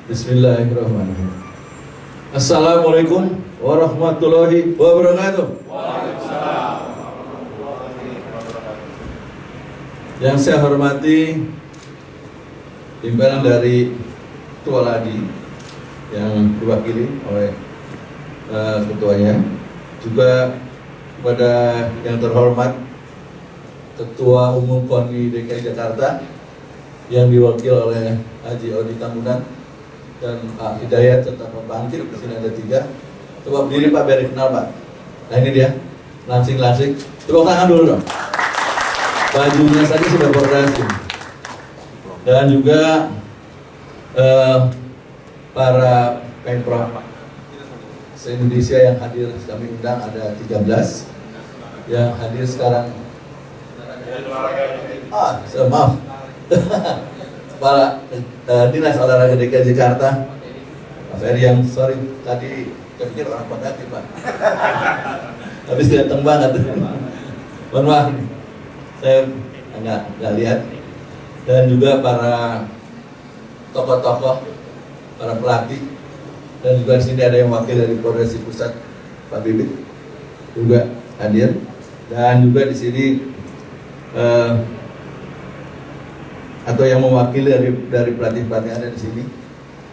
Bismillahirrahmanirrahim. Assalamualaikum warahmatullahi wabarakatuh. Yang saya hormati pimpinan dari Ketua Ladi yang diwakili oleh ketuanya, juga kepada yang terhormat Ketua Umum KONI DKI Jakarta yang diwakili oleh Haji Odi Tambunan dan Pak Hidayat serta Pak Bangkir. Di sini ada 3. Coba berdiri Pak, biar dikenal Pak. Nah ini dia, langsing-langsing. Tepuk tangan dulu dong. Bajunya saja sudah koordinasi. Dan juga para Pemprov se-Indonesia yang hadir, kami undang ada 13 yang hadir sekarang. Maaf. Kepala Dinas Olahraga DKI Jakarta, Pak Ferry, yang sorry tadi saya pikir orang Pengganti Pak. Habis datang banget. Mohon maaf nih, saya nggak lihat. Dan juga para tokoh-tokoh, para pelatih, dan juga di sini ada yang wakil dari Koordinasi Pusat, Pak Bibit juga hadir. Dan juga di sini atau yang mewakili dari pelatih-pelatih yang ada di sini.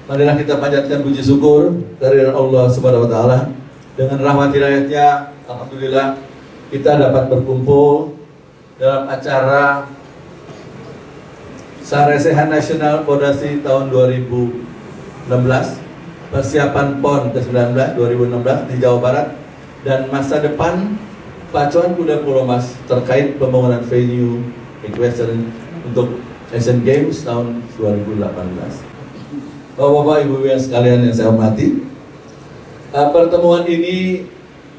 Marilah kita panjatkan puji syukur dari Allah Subhanahu wa taala. Dengan rahmat hidayatnya, alhamdulillah kita dapat berkumpul dalam acara Saresehan Nasional Pondasi tahun 2016, persiapan PON ke-19 2016 di Jawa Barat, dan masa depan pacuan kuda Pulau Mas terkait pembangunan venue equestrian untuk Asian Games tahun 2018. Bapak-bapak, ibu-ibu yang sekalian yang saya hormati, pertemuan ini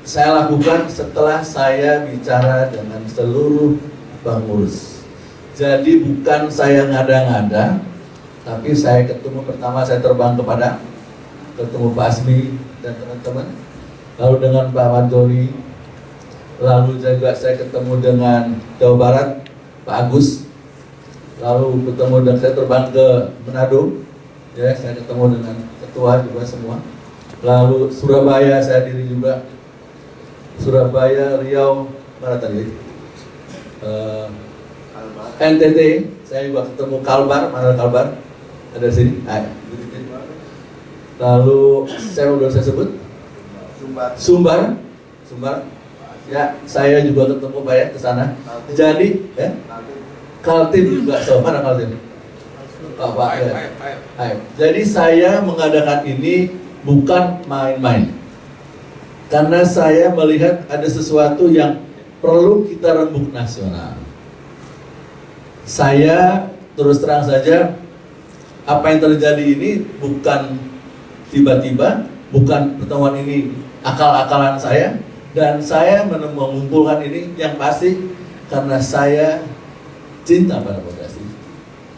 saya lakukan setelah saya bicara dengan seluruh pengurus. Jadi bukan saya ngada-ngada, tapi saya ketemu pertama, saya terbang ketemu Pak Asmi dan teman-teman, lalu dengan Pak Manjoni, lalu juga saya ketemu dengan Jawa Barat, Pak Agus, lalu ketemu dan saya terbang ke Manado, ya, saya ketemu dengan ketua juga semua. Lalu Surabaya saya diri juga, Surabaya, Riau, mana tadi? NTT, saya juga ketemu Kalbar, mana Kalbar? Ada di sini. Lalu saya sebut Sumbar, ya, saya juga ketemu Pak ya ke sana. Jadi, ya. Kaltim juga, mana Kaltim? Pak ya. Jadi saya mengadakan ini bukan main-main, karena saya melihat ada sesuatu yang perlu kita rembuk nasional. Saya terus terang saja, apa yang terjadi ini bukan tiba-tiba, bukan pertemuan ini akal-akalan saya, dan saya mengumpulkan ini yang pasti karena saya cinta pada pondasi.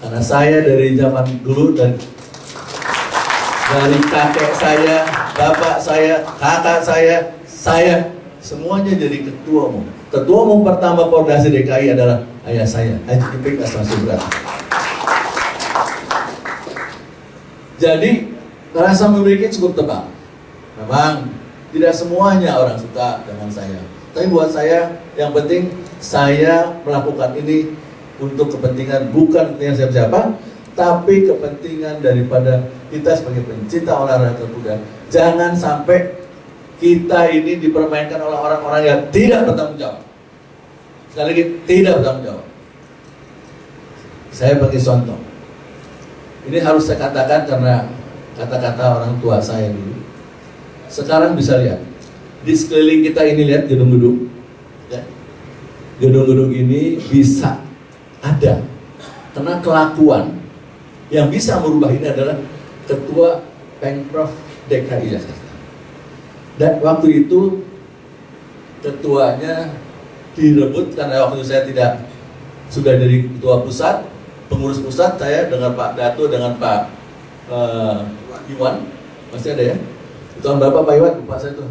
Karena saya dari zaman dulu, dan dari kakek saya, bapak saya, kakak saya semuanya jadi ketua umum. Ketua umum pertama Pondasi DKI adalah ayah saya, Haji Ipik Asma Subrat. Jadi rasa memiliki cukup tebal. Memang tidak semuanya orang suka dengan saya, tapi buat saya yang penting saya melakukan ini untuk kepentingan, bukan kepentingan siapa-siapa, tapi kepentingan daripada kita sebagai pencinta olahraga kuda. Jangan sampai kita ini dipermainkan oleh orang-orang yang tidak bertanggung jawab. Sekali lagi, tidak bertanggung jawab. Saya bagi contoh. Ini harus saya katakan karena kata-kata orang tua saya dulu. Sekarang bisa lihat, di sekeliling kita ini, lihat gedung-gedung, ya. Gedung-gedung ini bisa ada, karena kelakuan yang bisa merubah ini adalah Ketua Pemprov DKI Jakarta. Dan waktu itu ketuanya direbut karena waktu itu saya tidak sudah dari ketua pusat, pengurus pusat, saya dengan Pak Dato, dengan Pak Iwan, masih ada ya? Tahun berapa Pak Iwan? Lupa saya tuh.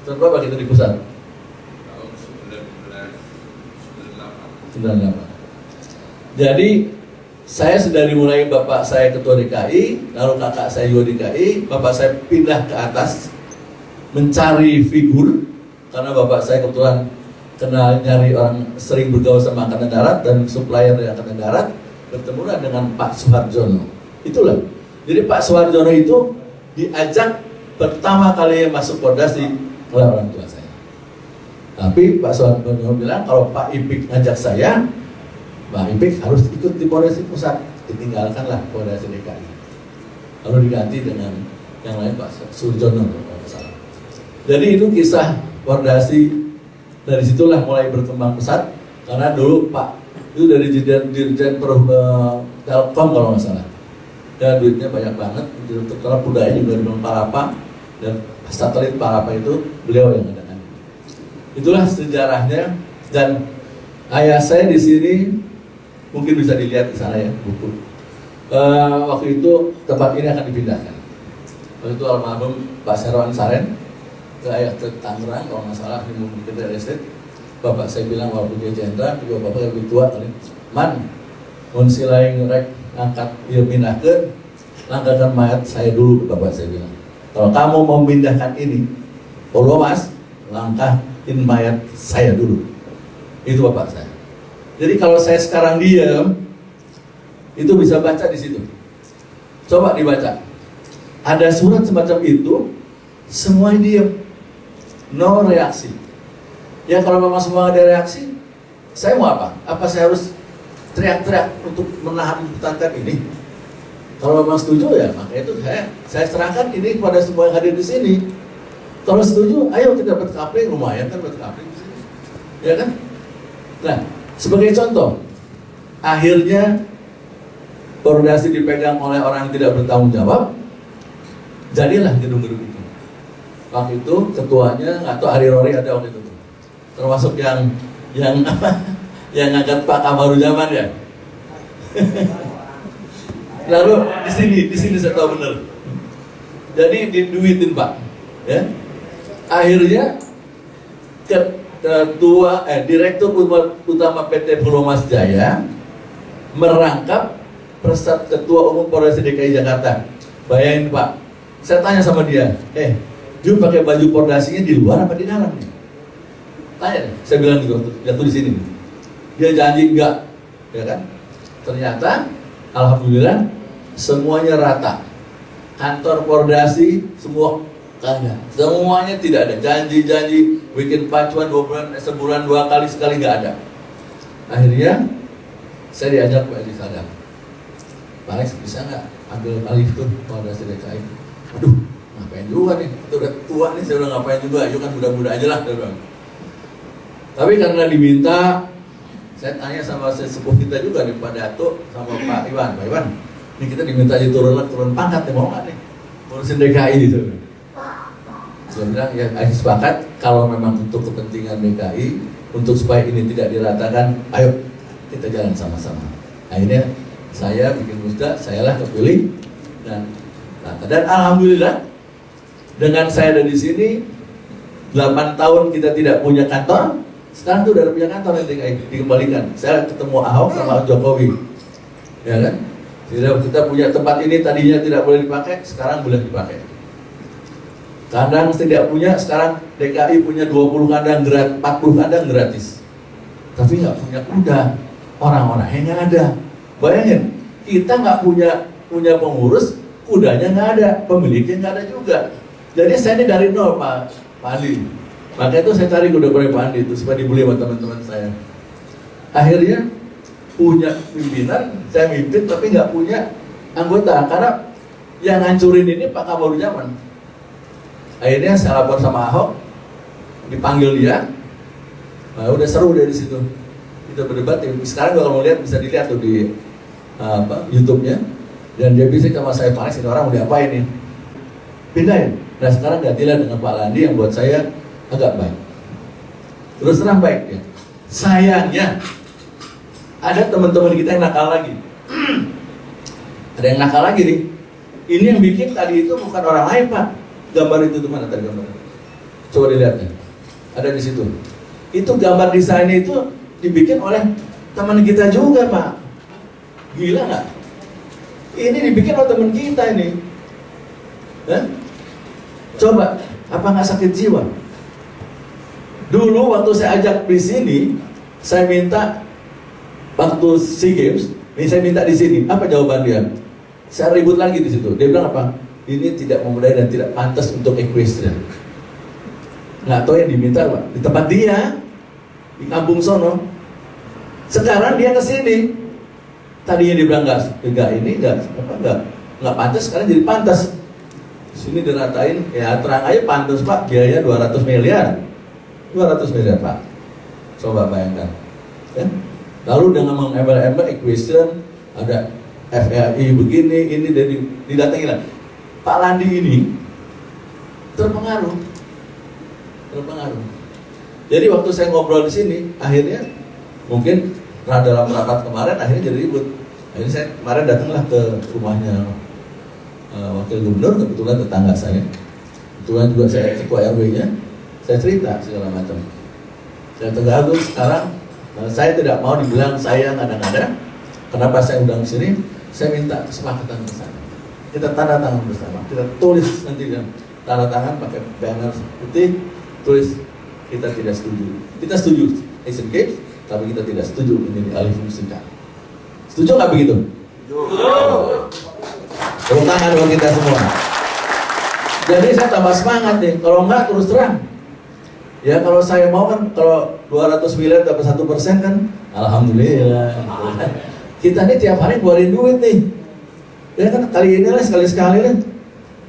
Tahun berapa kita di pusat? Tahun 1998. 98. Jadi Saya sudah dimulai bapak saya ketua DKI, lalu kakak saya juga DKI, bapak saya pindah ke atas mencari figur, karena bapak saya kebetulan kenal nyari orang sering bergaul sama Angkatan Darat dan supplier dari Angkatan Darat, bertemulah dengan Pak Suharjono. Itulah. Jadi Pak Suharjono itu diajak pertama kali masuk Pordasi oleh orang tua saya. Tapi Pak Suharjono bilang kalau Pak Ipik ngajak saya, Pak Ipik harus ikut di Pordasi Pusat. Ditinggalkanlah Pordasi DKI. Lalu diganti dengan yang lain Pak Suharjono. Jadi itu kisah Pordasi. Dari situlah mulai berkembang pesat, karena dulu Pak itu dari Dirjen Telkom kalau nggak salah, dan duitnya banyak banget. Kalau budaya juga di Palapa dan satelit Palapa itu beliau yang adakan. Itulah sejarahnya, dan ayah saya di sini mungkin bisa dilihat di sana ya buku. Waktu itu tempat ini akan dipindahkan. Waktu itu almarhum Pak Serwan Saren ke Tangerang kalau nggak salah di Mumbai Estate. Bapak saya bilang walaupun dia jenderal, juga bapak lebih tua kali. Man, mun silaing rek angkat dia pindahkan, langkahkan mayat saya dulu, bapak saya bilang. Kalau kamu mau memindahkan ini, kalau mas, langkahin mayat saya dulu. Itu bapak saya. Jadi kalau saya sekarang diam, itu bisa baca di situ. Coba dibaca. Ada surat semacam itu, semua diam. No reaksi. Ya kalau memang semua ada reaksi, saya mau apa? Apa saya harus teriak-teriak untuk menahan pertanyaan ini? Kalau memang setuju ya, maka itu saya serahkan ini kepada semua yang hadir di sini. Kalau setuju, ayo kita dapat kapling, lumayan kan dapat kapling di sini, ya kan? Nah, sebagai contoh, akhirnya Pordasi dipegang oleh orang yang tidak bertanggung jawab, jadilah gedung-gedung itu. Waktu itu ketuanya atau Ari Rori ada waktu itu, termasuk yang apa, yang ngangkat Pak Kamarudzaman ya. Lalu di sini saya tahu benar. Jadi diduitin Pak, ya. Akhirnya Direktur Utama PT Pulomas Jaya merangkap Ketua Umum Pordasi DKI Jakarta. Bayangin Pak, saya tanya sama dia, dia pakai baju Pordasinya di luar apa di dalam nih? Tanya deh, saya bilang gitu, jatuh di sini. Dia janji enggak, ya kan? Ternyata, alhamdulillah, semuanya rata. Kantor Pordasi semua kagak, semuanya tidak ada janji-janji bikin pacuan 2 bulan, sebulan 2 kali sekali nggak ada. Akhirnya saya diajak Pak Edi Sadar, Pak Alex bisa nggak ambil alih itu Pordasi DKI? Aduh, ngapain juga nih, itu udah tua nih, saya udah ngapain juga, ayo kan muda-muda aja lah. Tapi karena diminta, saya tanya sama sesepuh kita juga nih, Pak Dato sama Pak Iwan, ini kita diminta aja turun pangkat nih, mau nggak nih ngurusin DKI gitu. Saya bilang ya sepakat, kalau memang untuk kepentingan DKI, untuk supaya ini tidak diratakan, ayo kita jalan sama-sama. Akhirnya saya bikin musda, sayalah kepilih dan rata. Dan alhamdulillah dengan saya ada di sini 8 tahun kita tidak punya kantor, sekarang tuh udah punya kantor yang DKI dikembalikan. Saya ketemu Ahok sama Jokowi, ya kan? Kita punya tempat ini tadinya tidak boleh dipakai, sekarang boleh dipakai. Kandang tidak punya, sekarang DKI punya 20 kandang gratis, 40 kandang gratis. Tapi nggak punya kuda, orang-orangnya nggak ada. Bayangin, kita nggak punya pengurus, kudanya nggak ada, pemiliknya nggak ada juga. Jadi saya ini dari nol Pak Andi. Maka itu saya cari kuda-kuda Pak Andi itu supaya dibeli sama teman-teman saya. Akhirnya punya pimpinan, saya mimpin tapi nggak punya anggota karena yang ngancurin ini Pak Kamarudzaman. Akhirnya saya lapor sama Ahok, dipanggil dia, nah, udah seru dari situ. Kita berdebat. Sekarang kalau mau lihat bisa dilihat tuh di YouTube-nya. Dan dia bisa sama saya, Pak Alex, ini orang mau diapain nih? Pindahin. Nah sekarang gantilah dengan Pak Landi yang buat saya agak baik. Terus terang baik ya. Sayangnya ada teman-teman kita yang nakal lagi. Ada yang nakal lagi nih. Ini yang bikin tadi itu bukan orang lain Pak. Gambar itu mana tadi gambar? Coba dilihat ya. Ada di situ. Itu gambar desainnya itu dibikin oleh teman kita juga Pak. Gila nggak? Ini dibikin oleh teman kita ini. Coba, apa nggak sakit jiwa? Dulu waktu saya ajak di sini, saya minta waktu SEA Games, ini saya minta di sini. Apa jawaban dia? Saya ribut lagi di situ. Dia bilang apa? Ini tidak memadai dan tidak pantas untuk equestrian. Nggak tahu yang diminta Pak. Di tempat dia, di kampung sono. Sekarang dia ke sini. Tadinya dia bilang nggak pantas, sekarang jadi pantas. Sini diratain, ya terang aja pantas Pak, biaya 200 miliar. 200 miliar Pak. Coba bayangkan. Ya? Lalu dengan mengembel-embel equestrian, ada FAI begini, ini dari didatangi lah. Pak Landi ini terpengaruh. Jadi waktu saya ngobrol di sini, akhirnya mungkin dalam rapat kemarin akhirnya jadi ribut. Akhirnya saya kemarin datanglah ke rumahnya wakil gubernur, kebetulan tetangga saya. Kebetulan juga saya ketua RW-nya. Saya cerita segala macam. Saya terganggu sekarang. Saya tidak mau dibilang saya kadang-kadang. Kenapa saya undang sini? Saya minta kesepakatan bersama. Kita tanda tangan bersama. Kita tulis nanti kan tanda tangan pakai banner putih. Tulis kita tidak setuju. Kita setuju Asian Games, tapi kita tidak setuju ini dialih fungsikan. Setuju nggak begitu? Setuju. Tepuk tangan buat kita semua. Jadi saya tambah semangat nih. Kalau enggak terus terang. Ya kalau saya mau kan kalau 200 miliar dapat 1% kan, alhamdulillah. Kita nih tiap hari keluarin duit nih. Ya kan kali ini lah sekali-sekali lah.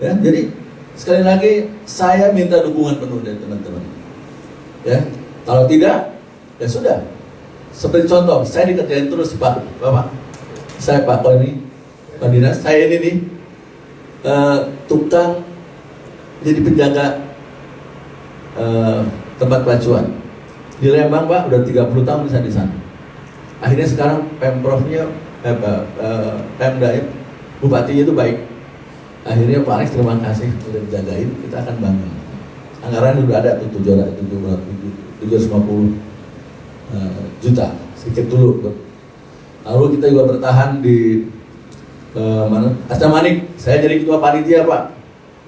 Ya, jadi sekali lagi saya minta dukungan penuh dari teman-teman. Ya, kalau tidak, ya sudah. Seperti contoh, saya dikerjain terus Pak, Bapak. Saya Pak ini, Pak Dinas, saya ini nih tukang jadi penjaga tempat pacuan di Lembang Pak, udah 30 tahun saya di sana. Akhirnya sekarang Pemprovnya, Pemda ya, Bupatinya itu baik. Akhirnya Pak Alex terima kasih sudah dijagain, kita akan bangun. Anggaran udah ada tuh 750 juta, sedikit dulu. Lalu kita juga bertahan di mana? Astamanik, saya jadi ketua panitia Pak.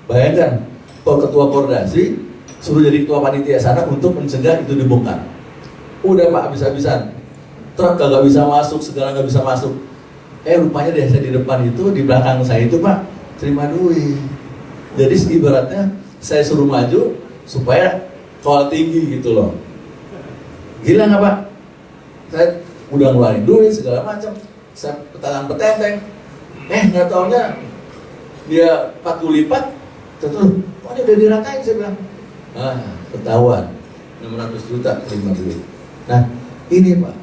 Bayangkan, ketua koordinasi suruh jadi ketua panitia sana untuk mencegah itu dibongkar. Udah Pak, habis-habisan. Truk gak bisa masuk, segala gak bisa masuk. Rupanya desa di depan itu, di belakang saya itu Pak, terima duit. Jadi ibaratnya saya suruh maju supaya soal tinggi gitu loh. Gila nggak Pak? Saya udah ngeluarin duit segala macam. Saya petangan petenteng. Nggak taunya dia 40 lipat. Terus, kok dia udah diratain saya bilang. Ketahuan 600 juta terima duit. Nah ini Pak,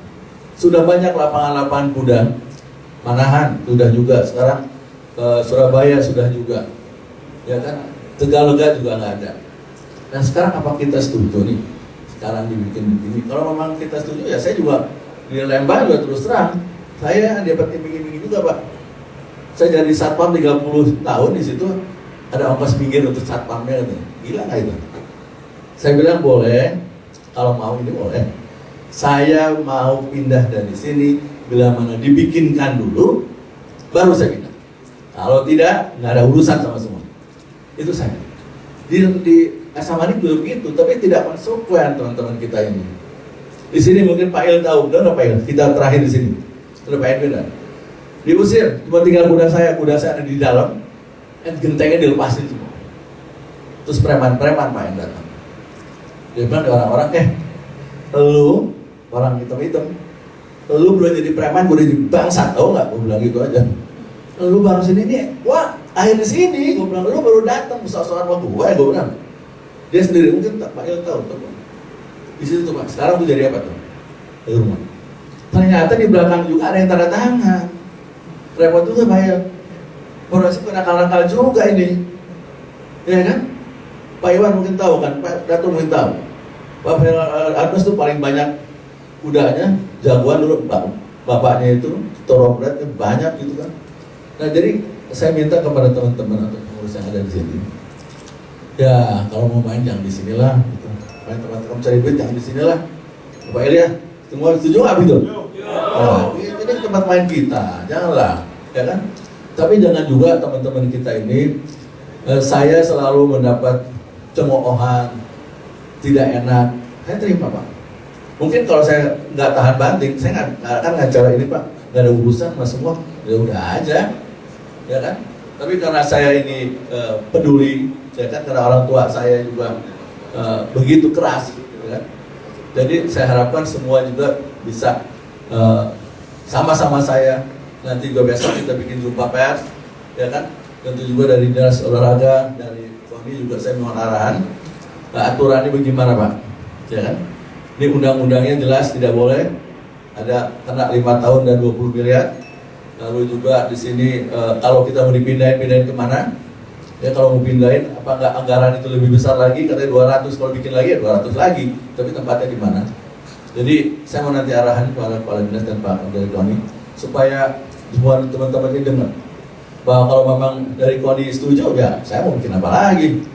sudah banyak lapangan-lapangan kuda. Manahan sudah juga, sekarang Surabaya sudah juga, ya kan, Tegalega juga nggak ada. Nah sekarang apa kita setuju nih? Sekarang dibikin begini. Kalau memang kita setuju ya saya juga di Lembang juga terus terang. Saya dapat iming-iming juga Pak. Saya jadi satpam 30 tahun di situ, ada ongkos pinggir untuk satpamnya katanya. Gila nggak itu? Saya bilang boleh, kalau mau ini boleh. Saya mau pindah dari sini, bila mana dibikinkan dulu, baru saya pindah. Kalau tidak, nggak ada urusan sama semua. Itu saya. Di Asamanik juga begitu, tapi tidak konsekuen teman-teman kita ini. Di sini mungkin Pak Il tahu, benar Pak Il? Kita terakhir di sini. Sudah Pak Il benar. Diusir, cuma tinggal kuda saya ada di dalam, gentengnya dilepasin semua. Terus preman-preman Pak yang datang. Dia bilang ke orang-orang, lu orang hitam-hitam, lu belum jadi preman, gue udah jadi bangsat, tau nggak? Gue bilang gitu aja. Lu baru sini nih, wah akhir di sini, gue bilang lu baru datang, soal-soal waktu gue bilang. Dia sendiri mungkin Pak Il tahu, di situ tuh Pak. Sekarang tuh jadi apa tuh? Di rumah. Ternyata di belakang juga ada yang tanda tangan. Repot juga Pak Il. Korupsi nakal-nakal juga ini, ya kan? Pak Iwan mungkin tahu kan, Pak Dato mungkin tahu. Pak Agus tuh paling banyak kudanya, jagoan dulu bapaknya itu, torobretnya banyak gitu kan. Nah jadi saya minta kepada teman-teman atau pengurus yang ada di sini, ya kalau mau main jangan di sinilah, gitu. Main teman-teman cari duit jangan di sinilah. Pak Ilya, semua setuju nggak gitu? Nah, ini tempat main kita, janganlah, ya kan? Tapi jangan juga teman-teman kita ini, saya selalu mendapat cemoohan, tidak enak, saya terima Pak. Mungkin kalau saya nggak tahan banting, saya nggak akan ngacara ini Pak, nggak ada urusan sama semua, ya udah aja, ya kan? Tapi karena saya ini peduli, ya kan? Karena orang tua saya juga begitu keras, ya kan? Jadi saya harapkan semua juga bisa sama-sama saya. Nanti juga besok kita bikin jumpa pers, ya kan? Tentu juga dari dinas olahraga, dari KONI juga saya mohon arahan. Nah, aturannya bagaimana Pak? Ya kan? Ini undang-undangnya jelas tidak boleh ada kena 5 tahun dan 20 miliar. Lalu juga di sini kalau kita mau dipindahin kemana? Ya kalau mau pindahin, apa enggak anggaran itu lebih besar lagi? Katanya 200, kalau bikin lagi ya 200 lagi. Tapi tempatnya di mana? Jadi saya mau nanti arahan kepada kepala dinas dan Pak dari KONI supaya semua teman-teman ini dengar bahwa kalau memang dari KONI setuju, ya saya mau bikin apa lagi?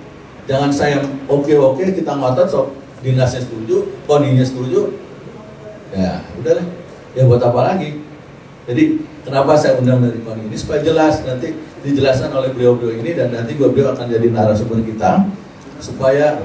Jangan saya oke kita ngotot sok dinasnya setuju, KONI-nya setuju, ya udahlah, ya buat apa lagi? Jadi kenapa saya undang dari KONI ini supaya jelas, nanti dijelaskan oleh beliau-beliau ini dan nanti beliau akan jadi narasumber kita supaya